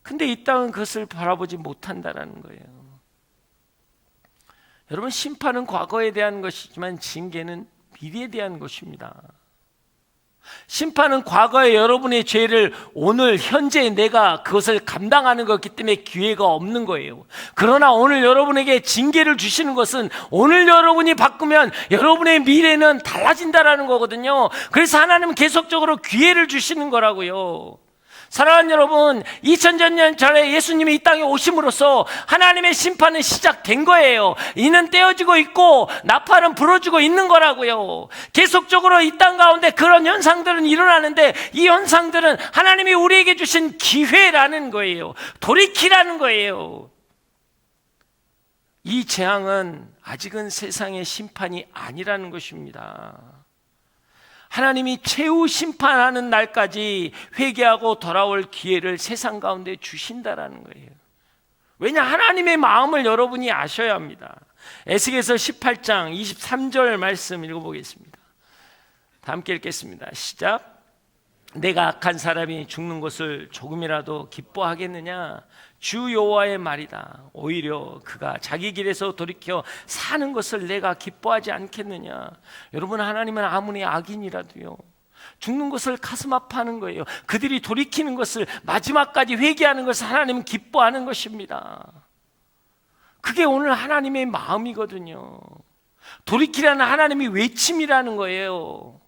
근데 이 땅은 그것을 바라보지 못한다라는 거예요. 여러분, 심판은 과거에 대한 것이지만 징계는 미래에 대한 것입니다. 심판은 과거의 여러분의 죄를 오늘 현재 내가 그것을 감당하는 것이기 때문에 기회가 없는 거예요. 그러나 오늘 여러분에게 징계를 주시는 것은 오늘 여러분이 바꾸면 여러분의 미래는 달라진다라는 거거든요. 그래서 하나님은 계속적으로 기회를 주시는 거라고요. 사랑하는 여러분, 2000년 전에 예수님이 이 땅에 오심으로써 하나님의 심판은 시작된 거예요. 이는 떼어지고 있고 나팔은 불어지고 있는 거라고요. 계속적으로 이 땅 가운데 그런 현상들은 일어나는데, 이 현상들은 하나님이 우리에게 주신 기회라는 거예요. 돌이키라는 거예요. 이 재앙은 아직은 세상의 심판이 아니라는 것입니다. 하나님이 최후 심판하는 날까지 회개하고 돌아올 기회를 세상 가운데 주신다라는 거예요. 왜냐, 하나님의 마음을 여러분이 아셔야 합니다. 에스겔서 18장 23절 말씀 읽어보겠습니다. 다 함께 읽겠습니다. 시작. 내가 악한 사람이 죽는 것을 조금이라도 기뻐하겠느냐? 주 여호와의 말이다. 오히려 그가 자기 길에서 돌이켜 사는 것을 내가 기뻐하지 않겠느냐? 여러분, 하나님은 아무리 악인이라도요, 죽는 것을 가슴 아파하는 거예요. 그들이 돌이키는 것을, 마지막까지 회개하는 것을 하나님은 기뻐하는 것입니다. 그게 오늘 하나님의 마음이거든요. 돌이키라는 하나님의 외침이라는 거예요.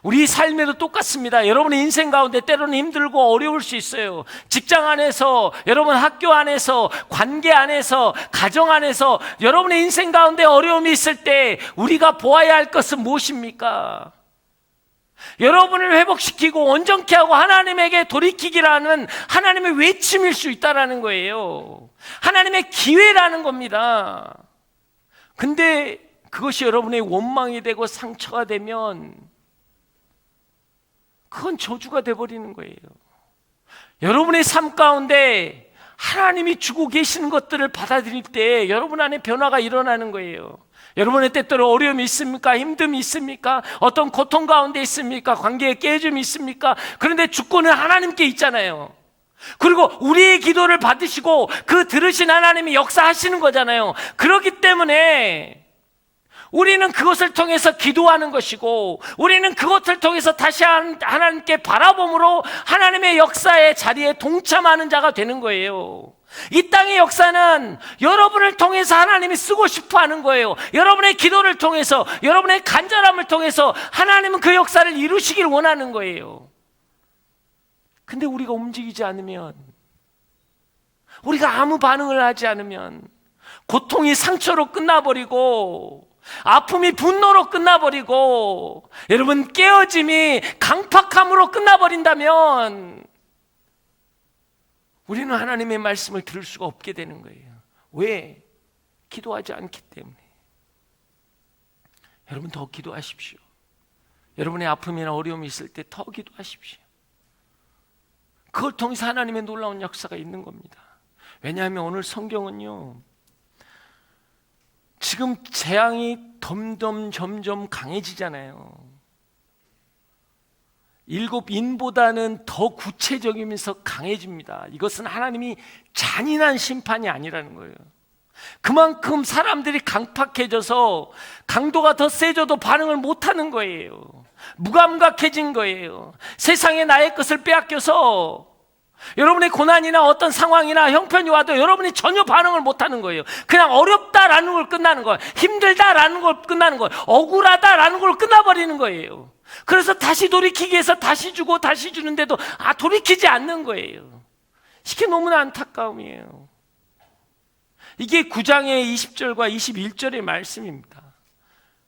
우리 삶에도 똑같습니다. 여러분의 인생 가운데 때로는 힘들고 어려울 수 있어요. 직장 안에서, 여러분 학교 안에서, 관계 안에서, 가정 안에서 여러분의 인생 가운데 어려움이 있을 때 우리가 보아야 할 것은 무엇입니까? 여러분을 회복시키고 온전케 하고 하나님에게 돌이키기라는 하나님의 외침일 수 있다는 거예요. 하나님의 기회라는 겁니다. 근데 그것이 여러분의 원망이 되고 상처가 되면 그건 저주가 되어버리는 거예요. 여러분의 삶 가운데 하나님이 주고 계시는 것들을 받아들일 때 여러분 안에 변화가 일어나는 거예요. 여러분의 때때로 어려움이 있습니까? 힘듦이 있습니까? 어떤 고통 가운데 있습니까? 관계의 깨짐이 있습니까? 그런데 주권은 하나님께 있잖아요. 그리고 우리의 기도를 받으시고 그 들으신 하나님이 역사하시는 거잖아요. 그렇기 때문에 우리는 그것을 통해서 기도하는 것이고, 우리는 그것을 통해서 다시 하나님께 바라봄으로 하나님의 역사의 자리에 동참하는 자가 되는 거예요. 이 땅의 역사는 여러분을 통해서 하나님이 쓰고 싶어 하는 거예요. 여러분의 기도를 통해서, 여러분의 간절함을 통해서 하나님은 그 역사를 이루시길 원하는 거예요. 근데 우리가 움직이지 않으면, 우리가 아무 반응을 하지 않으면 고통이 상처로 끝나버리고, 아픔이 분노로 끝나버리고, 여러분 깨어짐이 강팍함으로 끝나버린다면 우리는 하나님의 말씀을 들을 수가 없게 되는 거예요. 왜? 기도하지 않기 때문에. 여러분 더 기도하십시오. 여러분의 아픔이나 어려움이 있을 때 더 기도하십시오. 그걸 통해서 하나님의 놀라운 역사가 있는 겁니다. 왜냐하면 오늘 성경은요, 지금 재앙이 점점 강해지잖아요. 7인보다는 더 구체적이면서 강해집니다. 이것은 하나님이 잔인한 심판이 아니라는 거예요. 그만큼 사람들이 강팍해져서 강도가 더 세져도 반응을 못하는 거예요. 무감각해진 거예요. 세상에 나의 것을 빼앗겨서 여러분의 고난이나 어떤 상황이나 형편이 와도 여러분이 전혀 반응을 못하는 거예요. 그냥 어렵다라는 걸 끝나는 거예요. 힘들다라는 걸 끝나는 거예요. 억울하다라는 걸 끝나버리는 거예요. 그래서 다시 돌이키기 위해서 다시 주고 다시 주는데도 돌이키지 않는 거예요. 이게 너무나 안타까움이에요. 이게 9장의 20절과 21절의 말씀입니다.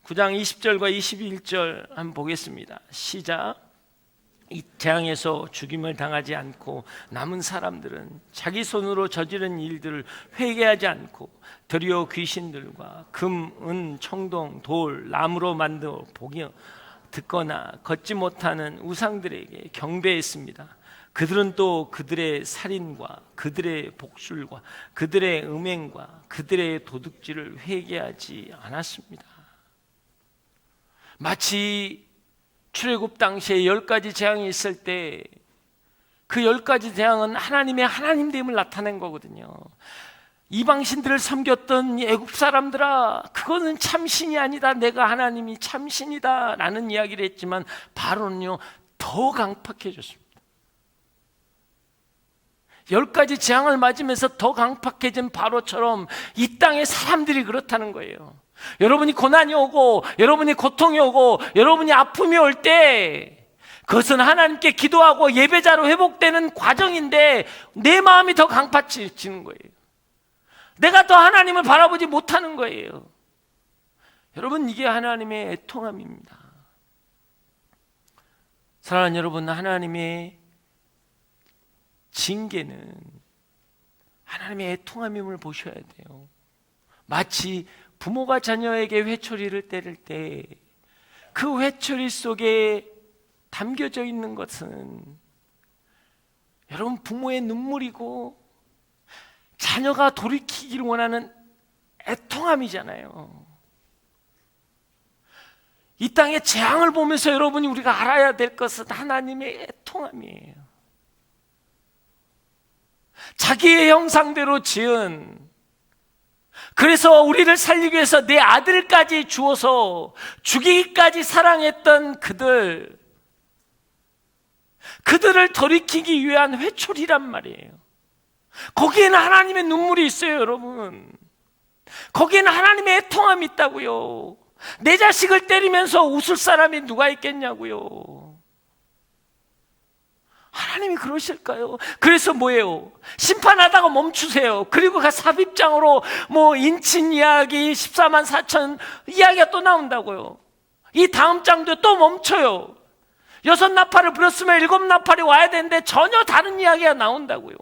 9장 20절과 21절 한번 보겠습니다. 시작. 이 재앙에서 죽임을 당하지 않고 남은 사람들은 자기 손으로 저지른 일들을 회개하지 않고 드리오 귀신들과 금, 은, 청동, 돌, 나무로 만든 복이 듣거나 걷지 못하는 우상들에게 경배했습니다. 그들은 또 그들의 살인과 그들의 복술과 그들의 음행과 그들의 도둑질을 회개하지 않았습니다. 마치 출애굽 당시에 10가지 재앙이 있을 때 그 10가지 재앙은 하나님의 하나님됨을 나타낸 거거든요. 이방신들을 섬겼던 애굽 사람들아, 그거는 참신이 아니다, 내가 하나님이 참신이다 라는 이야기를 했지만 바로는요 더 강팍해졌습니다. 10가지 재앙을 맞으면서 더 강팍해진 바로처럼 이 땅의 사람들이 그렇다는 거예요. 여러분이 고난이 오고, 여러분이 고통이 오고, 여러분이 아픔이 올 때 그것은 하나님께 기도하고 예배자로 회복되는 과정인데 내 마음이 더 강팍해지는 거예요. 내가 더 하나님을 바라보지 못하는 거예요. 여러분, 이게 하나님의 애통함입니다. 사랑하는 여러분, 하나님의 징계는 하나님의 애통함임을 보셔야 돼요. 마치 부모가 자녀에게 회초리를 때릴 때 그 회초리 속에 담겨져 있는 것은 여러분 부모의 눈물이고 자녀가 돌이키기를 원하는 애통함이잖아요. 이 땅의 재앙을 보면서 여러분이 우리가 알아야 될 것은 하나님의 애통함이에요. 자기의 형상대로 지은, 그래서 우리를 살리기 위해서 내 아들까지 주어서 죽이기까지 사랑했던 그들을 돌이키기 위한 회초리란 말이에요. 거기에는 하나님의 눈물이 있어요, 여러분. 거기에는 하나님의 애통함이 있다고요. 내 자식을 때리면서 웃을 사람이 누가 있겠냐고요. 하나님이 그러실까요? 그래서 뭐예요? 심판하다가 멈추세요. 그리고 그 삽입장으로 인친 이야기 14만 4천 이야기가 또 나온다고요. 이 다음 장도 또 멈춰요. 6나팔을 불었으면 7나팔이 와야 되는데 전혀 다른 이야기가 나온다고요.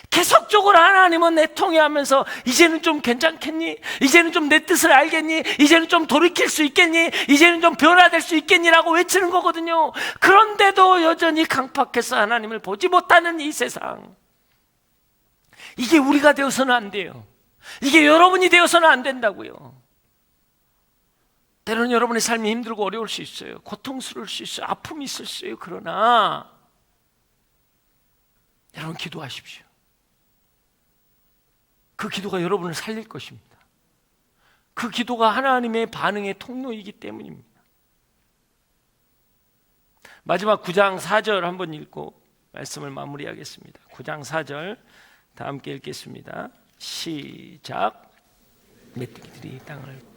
계속적으로 하나님은 애통해하면서 이제는 좀 괜찮겠니? 이제는 좀 내 뜻을 알겠니? 이제는 좀 돌이킬 수 있겠니? 이제는 좀 변화될 수 있겠니? 라고 외치는 거거든요. 그런데도 여전히 강팍해서 하나님을 보지 못하는 이 세상, 이게 우리가 되어서는 안 돼요. 이게 여러분이 되어서는 안 된다고요. 때로는 여러분의 삶이 힘들고 어려울 수 있어요. 고통스러울 수 있어요. 아픔이 있을 수 있어요. 그러나 여러분 기도하십시오. 그 기도가 여러분을 살릴 것입니다. 그 기도가 하나님의 반응의 통로이기 때문입니다. 마지막 9장 4절 한번 읽고 말씀을 마무리하겠습니다. 9장 4절 다 함께 읽겠습니다. 시작. 메뚜기들이 땅을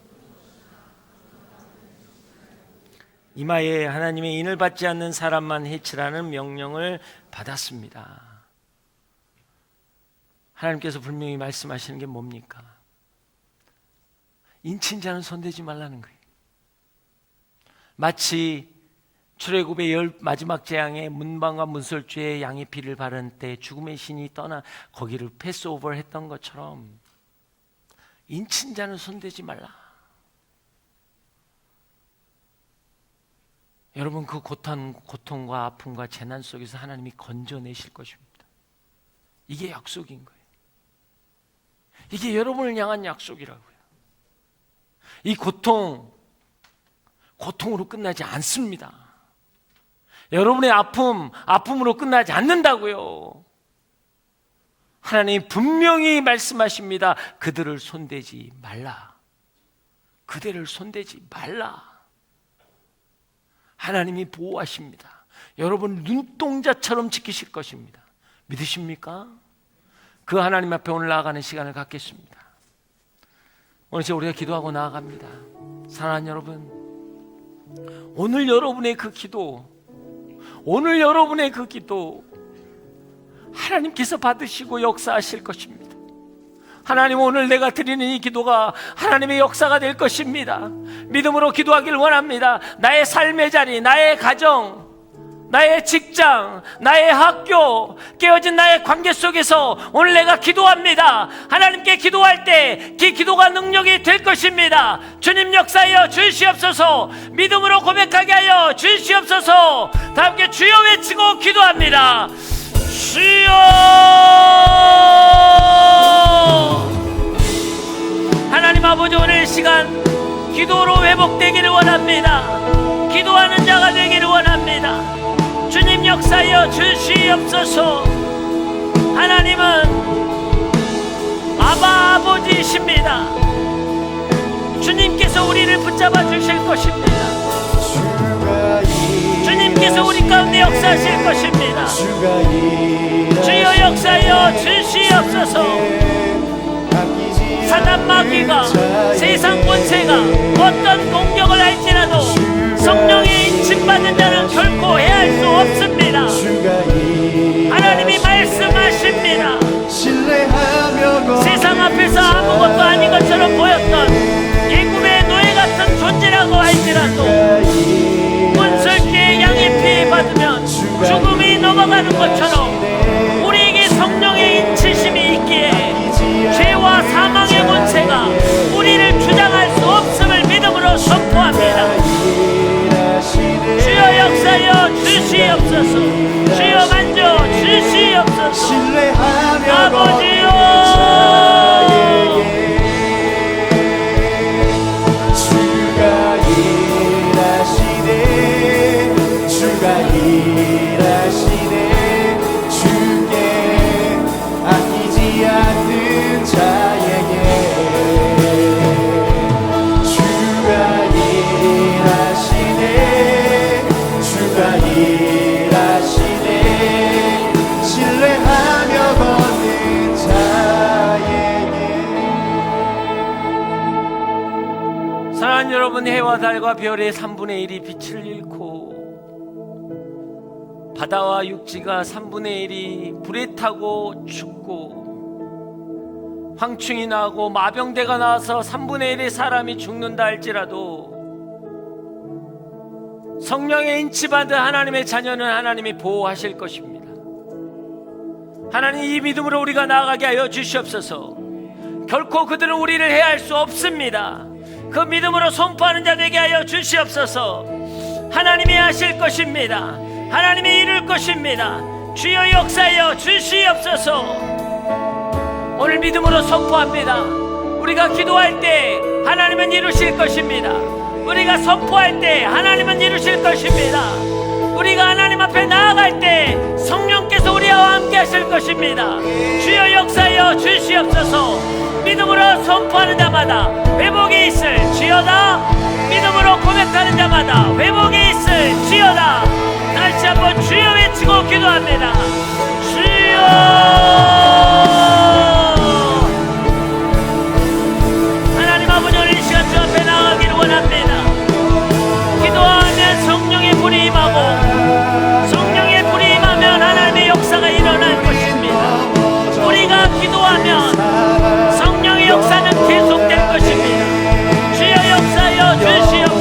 이마에 하나님의 인을 받지 않는 사람만 해치라는 명령을 받았습니다. 하나님께서 분명히 말씀하시는 게 뭡니까? 인친자는 손대지 말라는 거예요. 마치 출애굽의 마지막 재앙에 문방과 문설주에 양의 피를 바른 때 죽음의 신이 떠나 거기를 패스오버 했던 것처럼 인친자는 손대지 말라. 여러분, 그 고통과 아픔과 재난 속에서 하나님이 건져내실 것입니다. 이게 약속인 거예요. 이게 여러분을 향한 약속이라고요. 이 고통으로 끝나지 않습니다. 여러분의 아픔으로 끝나지 않는다고요. 하나님이 분명히 말씀하십니다. 그들을 손대지 말라. 그대를 손대지 말라. 하나님이 보호하십니다. 여러분 눈동자처럼 지키실 것입니다. 믿으십니까? 그 하나님 앞에 오늘 나아가는 시간을 갖겠습니다. 오늘 우리가 기도하고 나아갑니다. 사랑하는 여러분, 오늘 여러분의 그 기도, 하나님께서 받으시고 역사하실 것입니다. 하나님, 오늘 내가 드리는 이 기도가 하나님의 역사가 될 것입니다. 믿음으로 기도하기를 원합니다. 나의 삶의 자리, 나의 가정, 나의 직장, 나의 학교, 깨어진 나의 관계 속에서 오늘 내가 기도합니다. 하나님께 기도할 때 그 기도가 능력이 될 것입니다. 주님 역사하여 주시옵소서. 믿음으로 고백하게 하여 주시옵소서. 다 함께 주여 외치고 기도합니다. 주여! 하나님 아버지, 오늘 시간 기도로 회복되기를 원합니다. 기도하는 자가 되기를 원합니다. 주님 역사여 주시옵소서. 하나님은 아버지이십니다. 주님께서 우리를 붙잡아 주실 것입니다. 주님께서 우리 가운데 역사하실 것입니다. 주여 역사여 주시옵소서. 사단 마귀가 세상 권세가 어떤 공격을 할지라도 성령의 인침받은 자는 결코 해할 수 없습니다. 하나님이 말씀하십니다. 세상 앞에서 아무것도 아닌 것처럼 보였던 애굽의 노예 같은 존재라고 할지라도 문설기의 양의 피 받으면 죽음이 넘어가는 것처럼 우리에게 성령의 인치심이 있기에 죄와 사망의 권세가 우리를 주장할 수 없음을 믿음으로 선포합니다. 주여 역사여 주시옵소서. 주여 만져 주시옵소서. 아버지여 사랑하는 여러분, 해와 달과 별의 3분의 1이 빛을 잃고 바다와 육지가 3분의 1이 불에 타고 죽고 황충이 나고 마병대가 나와서 3분의 1의 사람이 죽는다 할지라도 성령의 인치받은 하나님의 자녀는 하나님이 보호하실 것입니다. 하나님, 이 믿음으로 우리가 나아가게 하여 주시옵소서. 결코 그들은 우리를 해할 수 없습니다. 그 믿음으로 선포하는 자 되게 하여 주시옵소서. 하나님이 하실 것입니다. 하나님이 이룰 것입니다. 주여 역사여 주시옵소서. 오늘 믿음으로 선포합니다. 우리가 기도할 때 하나님은 이루실 것입니다. 우리가 선포할 때 하나님은 이루실 것입니다. 우리가 하나님 앞에 나아갈 때 성령께서 우리와 함께 하실 것입니다. 주여 역사여 주시옵소서. 믿음으로 선포하는 자마다 회복이 있을지어다. 믿음으로 고백하는 자마다 회복이 있을지어다. 다시 한번 주여 외치고 기도합니다. 주여. 하나님 아버지, 오늘 이 시간 주 앞에 나가기를 원합니다. 기도하면 성령의 불이 임하고 성령의 불이 임하면 하나님의 역사가 일어날 것입니다. 우리가 기도하면 성령의 역사는 계속될 것입니다. 주여 역사여 주시옵소서.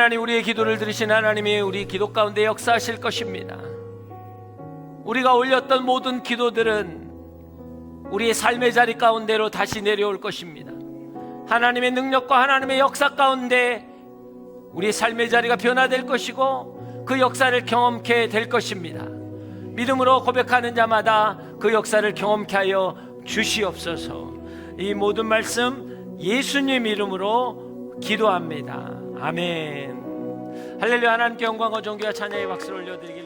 하나님, 우리의 기도를 들으신 하나님이 우리 기도 가운데 역사하실 것입니다. 우리가 올렸던 모든 기도들은 우리의 삶의 자리 가운데로 다시 내려올 것입니다. 하나님의 능력과 하나님의 역사 가운데 우리의 삶의 자리가 변화될 것이고 그 역사를 경험케 될 것입니다. 믿음으로 고백하는 자마다 그 역사를 경험케 하여 주시옵소서. 이 모든 말씀 예수님 이름으로 기도합니다. 아멘. 할렐루야. 하나님께 영광과 존귀와 찬양의 박수를 올려드리겠습니다.